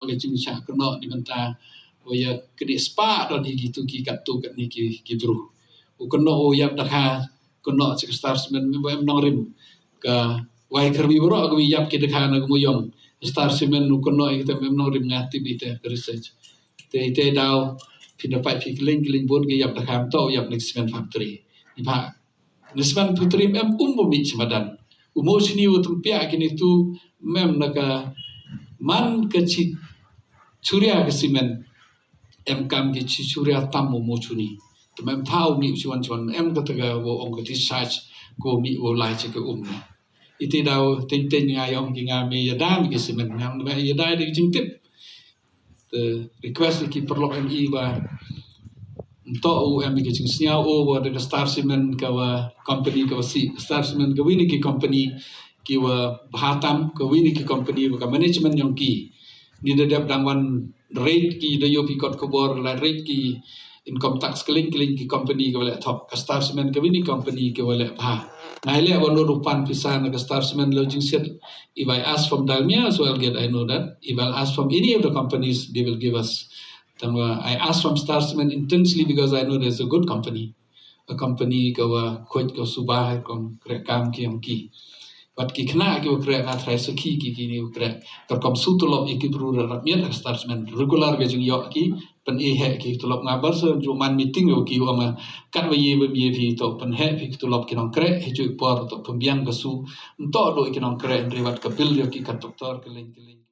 ke jing cha kono di menta ya kedi spa do di gitu ki kat tu kat ni ki bru kono ya dakha kono ci star semen mem nong rim ka wai kerbi bro aku yap ki dakha na gumuyong star semen kono kita mem nong rim ngati bi te research te dau pinapai pi keling bon ki yap dakha to yap next semen factory ni ba Nisban putri mem umumi semadan umo sini utumpia kini tu mem naka man kecil surya kesimen em kam ki surya tamu mochuni to mem thau mi chuan em ka taga wo ong ka research ko mi wo lai che ka iti dau ten ngai ong ki nga me yadam ki semen ngam me yadai de jing tip the request ki perlu mi ba to em ki jing snya o wa de star semen ka wa company ka si star semen ka wini ki company ki wa bhatam ka wini ki company ka management yang ki ni de dap dangwan rate ki de yo pi kot kobor la rate ki income tax keling ki company ka wala top ka star semen ka wini company ka wala bha nai le wono rupan pisan ka star semen lodging set if I ask from Dalmia so I'll get I know that if I'll ask from any of the companies they will give us I ask from star semen intensely because I know there's a good company a company ka wa khoj ka subah kom kam ki am ki Wat ki kena ki ukre na trai saki ki ni ukre ter kom su tulop iki bru miat starsman regular ga jing yok ki pen e he ki tulop ngabar so juman meeting yo ki ama kat wa ye vi to pen he ki tulop ki nong kre he ju por to pembiang ga su to do ki nong kre riwat ka bil yo ki kat doktor keling